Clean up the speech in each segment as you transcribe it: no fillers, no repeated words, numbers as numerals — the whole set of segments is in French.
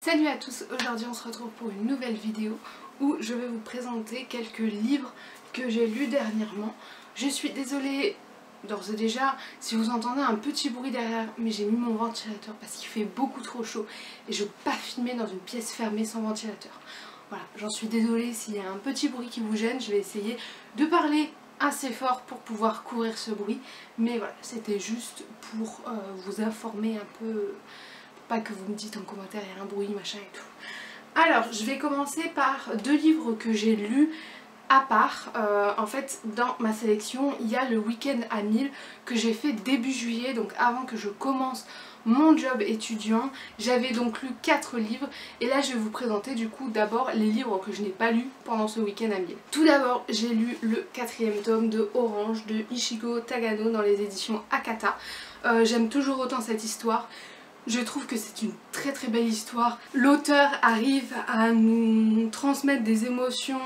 Salut à tous, aujourd'hui on se retrouve pour une nouvelle vidéo où je vais vous présenter quelques livres que j'ai lus dernièrement. Je suis désolée d'ores et déjà si vous entendez un petit bruit derrière, mais j'ai mis mon ventilateur parce qu'il fait beaucoup trop chaud et je ne peux pas filmer dans une pièce fermée sans ventilateur. Voilà, j'en suis désolée s'il y a un petit bruit qui vous gêne, je vais essayer de parler assez fort pour pouvoir couvrir ce bruit, mais voilà, c'était juste pour vous informer un peu. Pas que vous me dites en commentaire il y a un bruit machin et tout. Alors je vais commencer par deux livres que j'ai lus à part. En fait dans ma sélection il y a le week-end à 1000 que j'ai fait début juillet, donc avant que je commence mon job étudiant. J'avais donc lu 4 livres et là je vais vous présenter du coup d'abord les livres que je n'ai pas lus pendant ce week-end à 1000. Tout d'abord j'ai lu le 4e tome de Orange de Ichigo Tagano dans les éditions Akata. J'aime toujours autant cette histoire. Je trouve que c'est une très très belle histoire. L'auteur arrive à nous transmettre des émotions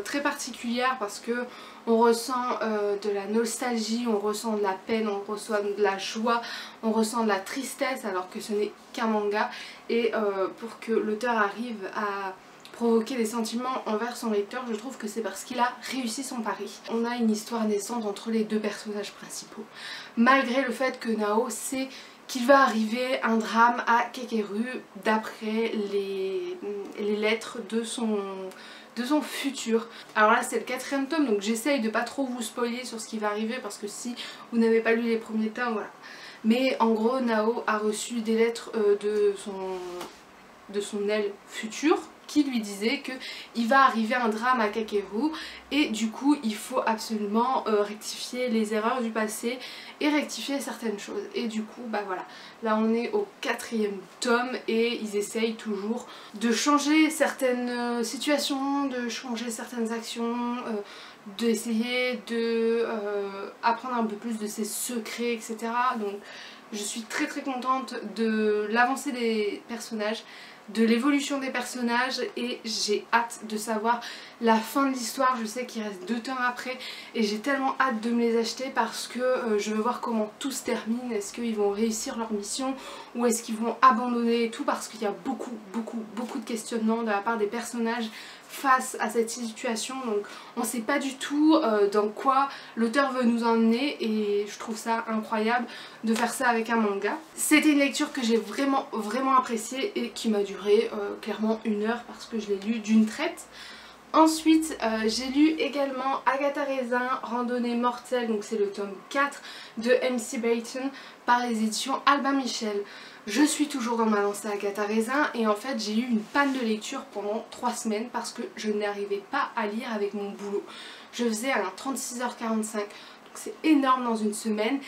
très particulières parce que on ressent de la nostalgie, on ressent de la peine, on ressent de la joie, on ressent de la tristesse alors que ce n'est qu'un manga. Et pour que l'auteur arrive à provoquer des sentiments envers son lecteur, je trouve que c'est parce qu'il a réussi son pari. On a une histoire naissante entre les deux personnages principaux. Malgré le fait que Nao sait qu'il va arriver un drame à Kekeru d'après les lettres de son futur. Alors là c'est le 4e tome, donc j'essaye de pas trop vous spoiler sur ce qui va arriver parce que si vous n'avez pas lu les premiers tomes, voilà. Mais en gros Nao a reçu des lettres de son elle future qui lui disait qu'il va arriver un drame à Kakeru et du coup il faut absolument rectifier les erreurs du passé et rectifier certaines choses. Et du coup bah voilà, là on est au 4e tome et ils essayent toujours de changer certaines situations, de changer certaines actions, d'essayer de apprendre un peu plus de ses secrets, etc. Donc je suis très très contente de l'avancée des personnages, de l'évolution des personnages et j'ai hâte de savoir la fin de l'histoire. Je sais qu'il reste 2 tomes après et j'ai tellement hâte de me les acheter parce que je veux voir comment tout se termine. Est-ce qu'ils vont réussir leur mission ou est-ce qu'ils vont abandonner et tout, parce qu'il y a beaucoup de questionnements de la part des personnages face à cette situation, donc on sait pas du tout dans quoi l'auteur veut nous emmener et je trouve ça incroyable de faire ça avec un manga. C'était une lecture que j'ai vraiment appréciée et qui m'a duré clairement 1 heure parce que je l'ai lu d'une traite. Ensuite j'ai lu également Agatha Raisin, Randonnée mortelle, donc c'est le tome 4 de MC Bayton par les éditions Albin Michel. Je suis toujours dans ma lancée Agatha Raisin et en fait j'ai eu une panne de lecture pendant 3 semaines parce que je n'arrivais pas à lire avec mon boulot. Je faisais un 36h45, donc c'est énorme dans une semaine.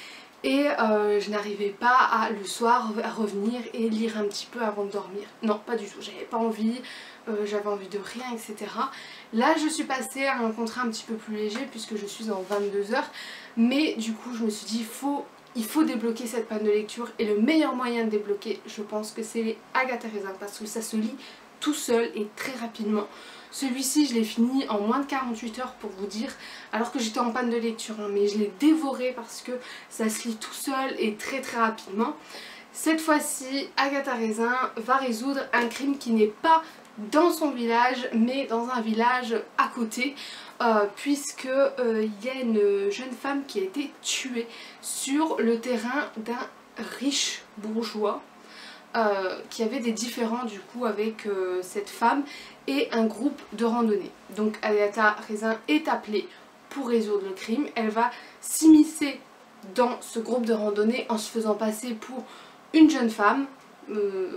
Et je n'arrivais pas le soir à revenir et lire un petit peu avant de dormir. Non, pas du tout, j'avais pas envie, j'avais envie de rien, etc. Là je suis passée à un contrat un petit peu plus léger puisque je suis en 22 heures. Mais du coup je me suis dit il faut débloquer cette panne de lecture. Et le meilleur moyen de débloquer, je pense que c'est les Agatha Raisin parce que ça se lit tout seul et très rapidement. Celui-ci je l'ai fini en moins de 48 heures pour vous dire, alors que j'étais en panne de lecture, hein, mais je l'ai dévoré parce que ça se lit tout seul et très rapidement. Cette fois-ci, Agatha Raisin va résoudre un crime qui n'est pas dans son village mais dans un village à côté, puisque il y a une jeune femme qui a été tuée sur le terrain d'un riche bourgeois. Qui avait des différends du coup avec cette femme et un groupe de randonnée. Donc Agatha Raisin est appelée pour résoudre le crime. Elle va s'immiscer dans ce groupe de randonnée en se faisant passer pour une jeune femme,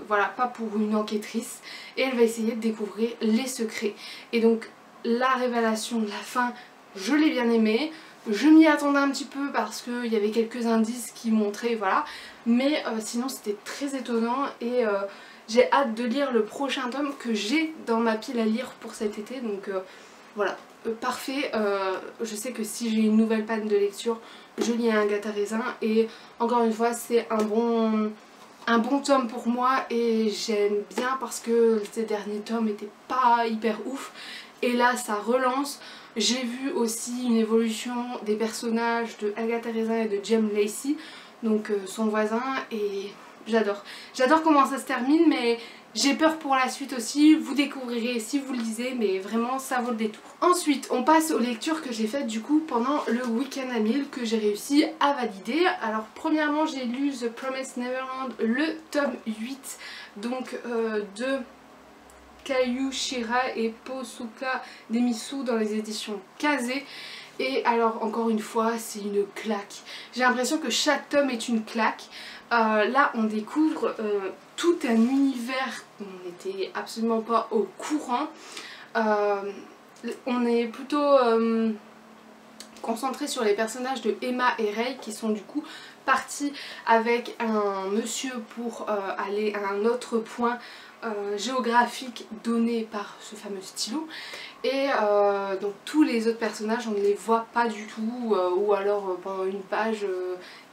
voilà, pas pour une enquêtrice, et elle va essayer de découvrir les secrets. Et donc la révélation de la fin, je l'ai bien aimée. Je m'y attendais un petit peu parce qu'il y avait quelques indices qui montraient, voilà. Mais sinon c'était très étonnant et j'ai hâte de lire le prochain tome que j'ai dans ma pile à lire pour cet été. Donc voilà, parfait. Je sais que si j'ai une nouvelle panne de lecture, je lis un Agatha Raisin. Et encore une fois c'est un bon tome pour moi et j'aime bien parce que ces derniers tomes n'étaient pas hyper ouf. Et là ça relance. J'ai vu aussi une évolution des personnages de Agatha Raisin et de Jem Lacey, donc son voisin, et j'adore. J'adore comment ça se termine, mais J'ai peur pour la suite aussi, vous découvrirez si vous le lisez, mais vraiment ça vaut le détour. Ensuite on passe aux lectures que j'ai faites du coup pendant le week-end à 1000 que j'ai réussi à valider. Alors premièrement j'ai lu The Promised Neverland, le tome 8 donc de Kayu Shira et Posuka Demisu dans les éditions Kaze. Et alors encore une fois c'est une claque. J'ai l'impression que chaque tome est une claque. Là on découvre tout un univers dont on n'était absolument pas au courant. On est plutôt concentré sur les personnages de Emma et Rei qui sont du coup partis avec un monsieur pour aller à un autre point géographique donné par ce fameux stylo. Et donc tous les autres personnages on ne les voit pas du tout ou alors pendant une page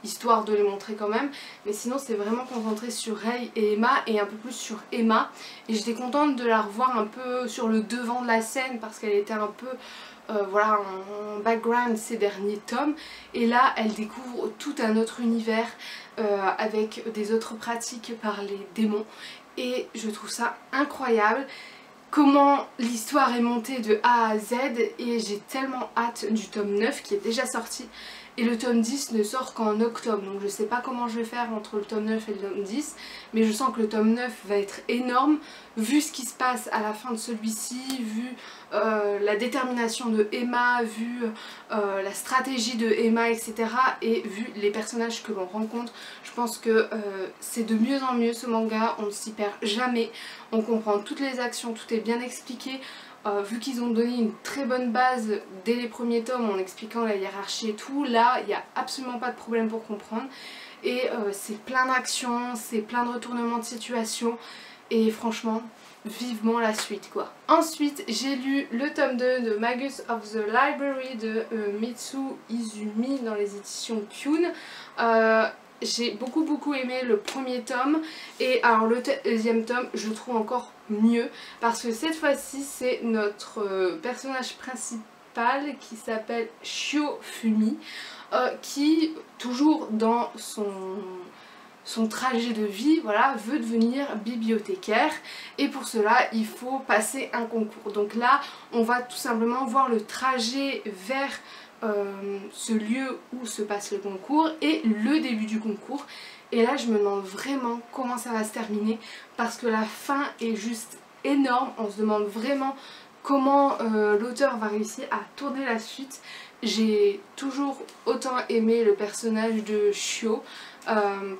histoire de les montrer quand même, mais sinon c'est vraiment concentré sur Rei et Emma et un peu plus sur Emma, et j'étais contente de la revoir un peu sur le devant de la scène parce qu'elle était un peu voilà en background ces derniers tomes, et là elle découvre tout un autre univers avec des autres pratiques par les démons et je trouve ça incroyable. Comment l'histoire est montée de A à Z, et j'ai tellement hâte du tome 9 qui est déjà sorti et le tome 10 ne sort qu'en octobre, donc je sais pas comment je vais faire entre le tome 9 et le tome 10, mais je sens que le tome 9 va être énorme vu ce qui se passe à la fin de celui-ci, vu la détermination de Emma, vu la stratégie de Emma, etc. et vu les personnages que l'on rencontre. Je pense que c'est de mieux en mieux ce manga, on ne s'y perd jamais, on comprend toutes les actions, tout est bien expliqué. Vu qu'ils ont donné une très bonne base dès les premiers tomes en expliquant la hiérarchie et tout, là il n'y a absolument pas de problème pour comprendre. Et c'est plein d'actions, c'est plein de retournements de situation, et franchement vivement la suite quoi. Ensuite j'ai lu le tome 2 de Magus of the Library de Mitsu Izumi dans les éditions Kyun. J'ai beaucoup aimé le premier tome, et alors le deuxième tome je le trouve encore mieux parce que cette fois-ci c'est notre personnage principal qui s'appelle Shiofumi qui toujours dans son trajet de vie, voilà, veut devenir bibliothécaire, et pour cela il faut passer un concours. Donc là on va tout simplement voir le trajet vers ce lieu où se passe le concours et le début du concours, et là je me demande vraiment comment ça va se terminer parce que la fin est juste énorme. On se demande vraiment comment l'auteur va réussir à tourner la suite. J'ai toujours autant aimé le personnage de Shio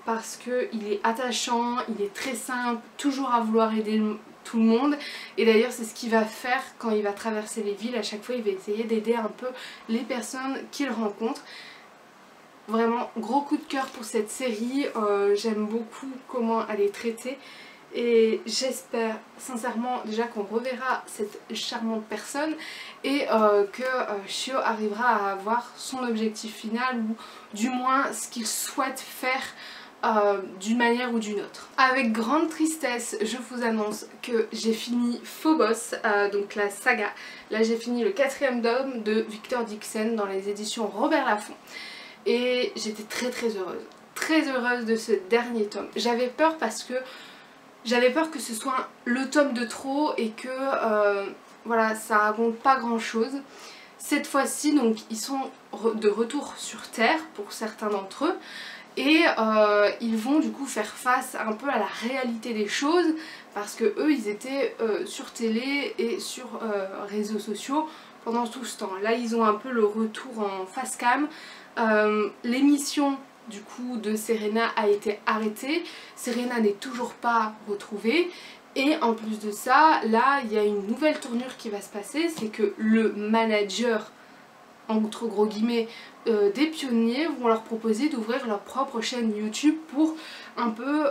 parce qu'il est attachant, il est très simple, toujours à vouloir aider tout le monde, et d'ailleurs c'est ce qu'il va faire quand il va traverser les villes. À chaque fois il va essayer d'aider un peu les personnes qu'il rencontre. Vraiment gros coup de cœur pour cette série, j'aime beaucoup comment elle est traitée et j'espère sincèrement déjà qu'on reverra cette charmante personne et que Shio arrivera à avoir son objectif final, ou du moins ce qu'il souhaite faire d'une manière ou d'une autre. Avec grande tristesse je vous annonce que j'ai fini Phobos, donc la saga. Là j'ai fini le 4e tome de Victor Dixon dans les éditions Robert Laffont, et j'étais très heureuse de ce dernier tome. J'avais peur parce que ce soit le tome de trop et que voilà, ça raconte pas grand chose. Cette fois-ci donc ils sont de retour sur Terre pour certains d'entre eux, et ils vont du coup faire face un peu à la réalité des choses parce que eux ils étaient sur télé et sur réseaux sociaux pendant tout ce temps. Là ils ont un peu le retour en face cam. L'émission du coup de Serena a été arrêtée, Serena n'est toujours pas retrouvée, et en plus de ça là il y a une nouvelle tournure qui va se passer, c'est que le manager entre gros guillemets des pionniers vont leur proposer d'ouvrir leur propre chaîne YouTube pour un peu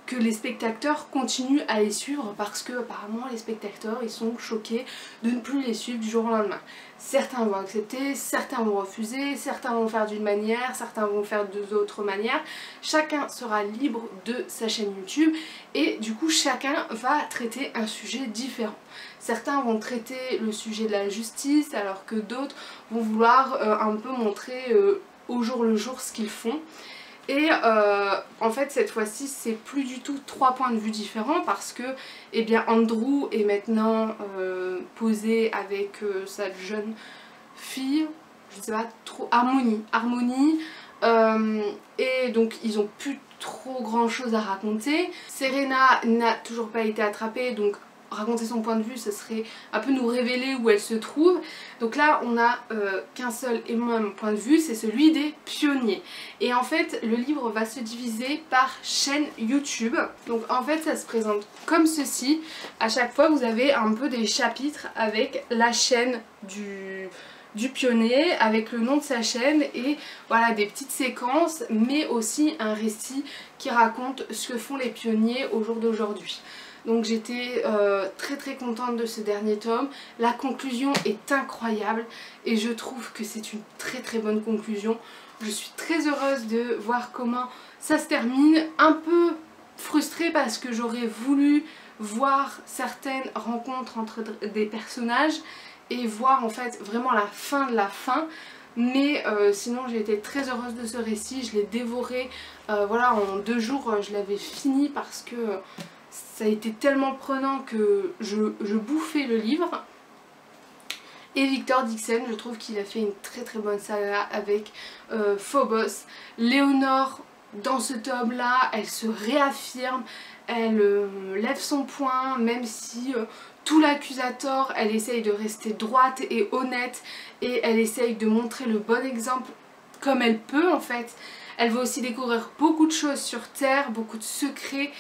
que les spectateurs continuent à les suivre, parce que apparemment les spectateurs ils sont choqués de ne plus les suivre du jour au lendemain. Certains vont accepter, certains vont refuser, certains vont faire d'une manière, certains vont faire d'autres manières. Chacun sera libre de sa chaîne YouTube et du coup chacun va traiter un sujet différent. Certains vont traiter le sujet de la justice alors que d'autres vont vouloir un peu montrer au jour le jour ce qu'ils font. Et en fait cette fois-ci c'est plus du tout 3 points de vue différents parce que eh bien, Andrew est maintenant posé avec sa jeune fille, je ne sais pas trop, Harmony. Et donc ils ont plus trop grand chose à raconter. Serena n'a toujours pas été attrapée, donc raconter son point de vue ce serait un peu nous révéler où elle se trouve. Donc là on a qu'un seul et même point de vue, c'est celui des pionniers. Et en fait le livre va se diviser par chaîne YouTube. Donc en fait ça se présente comme ceci. À chaque fois vous avez un peu des chapitres avec la chaîne du pionnier, avec le nom de sa chaîne et voilà des petites séquences, mais aussi un récit qui raconte ce que font les pionniers au jour d'aujourd'hui. Donc j'étais très contente de ce dernier tome. La conclusion est incroyable et je trouve que c'est une très bonne conclusion. Je suis très heureuse de voir comment ça se termine. Un peu frustrée parce que j'aurais voulu voir certaines rencontres entre des personnages et voir en fait vraiment la fin de la fin. Mais sinon j'ai été très heureuse de ce récit, je l'ai dévoré, voilà, en 2 jours je l'avais fini parce que ça a été tellement prenant que je bouffais le livre. Et Victor Dixon, je trouve qu'il a fait une très bonne saga avec Phobos. Léonore, dans ce tome là, elle se réaffirme, elle lève son poing, même si tout l'accuse à tort, elle essaye de rester droite et honnête et elle essaye de montrer le bon exemple comme elle peut en fait. Elle va aussi découvrir beaucoup de choses sur Terre, beaucoup de secrets.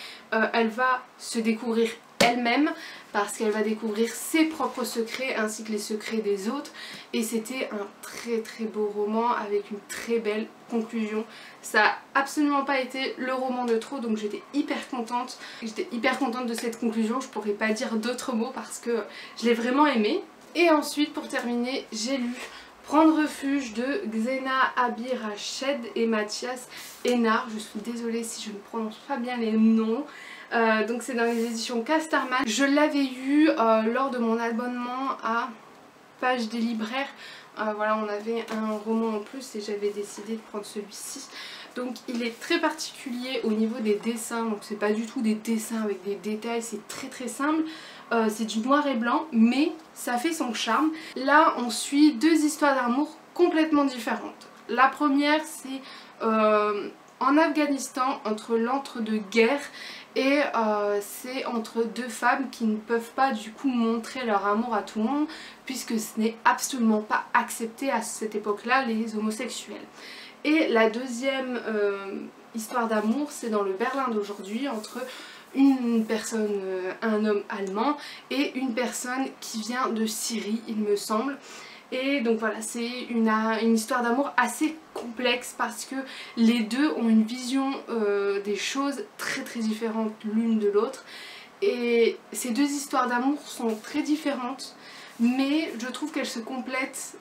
Elle va se découvrir elle-même parce qu'elle va découvrir ses propres secrets ainsi que les secrets des autres. Et c'était un très beau roman avec une très belle conclusion. Ça n'a absolument pas été le roman de trop, donc j'étais hyper contente. J'étais hyper contente de cette conclusion, je pourrais pas dire d'autres mots parce que je l'ai vraiment aimé. Et ensuite pour terminer j'ai lu Prendre refuge de Xena Abirached et Mathias Hénard. Je suis désolée si je ne prononce pas bien les noms. Donc c'est dans les éditions Casterman. Je l'avais eu lors de mon abonnement à Page des libraires. Voilà, on avait un roman en plus et j'avais décidé de prendre celui-ci. Donc il est très particulier au niveau des dessins, donc c'est pas du tout des dessins avec des détails, c'est très simple. C'est du noir et blanc, mais ça fait son charme. Là on suit 2 histoires d'amour complètement différentes. La première c'est en Afghanistan, entre l'entre-deux-guerres, et c'est entre 2 femmes qui ne peuvent pas du coup montrer leur amour à tout le monde puisque ce n'est absolument pas accepté à cette époque-là, les homosexuels. Et la deuxième histoire d'amour, c'est dans le Berlin d'aujourd'hui, entre une personne, un homme allemand et une personne qui vient de Syrie il me semble. Et donc voilà, c'est une histoire d'amour assez complexe parce que les deux ont une vision des choses très différentes l'une de l'autre. Et ces 2 histoires d'amour sont très différentes, mais je trouve qu'elles se complètent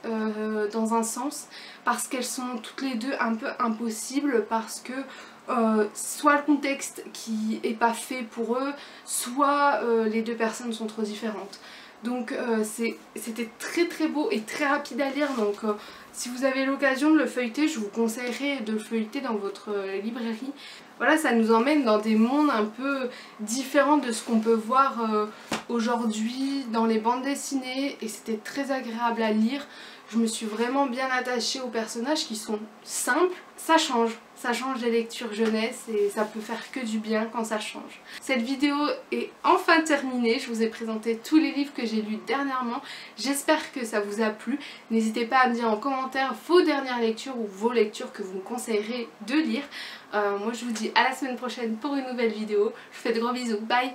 dans un sens parce qu'elles sont toutes les deux un peu impossibles parce que soit le contexte qui est pas fait pour eux, soit les 2 personnes sont trop différentes. Donc c'était très beau et très rapide à lire, donc si vous avez l'occasion de le feuilleter, je vous conseillerais de le feuilleter dans votre librairie. Voilà, ça nous emmène dans des mondes un peu différents de ce qu'on peut voir aujourd'hui dans les bandes dessinées et c'était très agréable à lire. Je me suis vraiment bien attachée aux personnages qui sont simples, ça change des lectures jeunesse et ça peut faire que du bien quand ça change. Cette vidéo est enfin terminée, je vous ai présenté tous les livres que j'ai lus dernièrement, j'espère que ça vous a plu. N'hésitez pas à me dire en commentaire vos dernières lectures ou vos lectures que vous me conseillerez de lire. Moi je vous dis à la semaine prochaine pour une nouvelle vidéo, je vous fais de gros bisous, bye!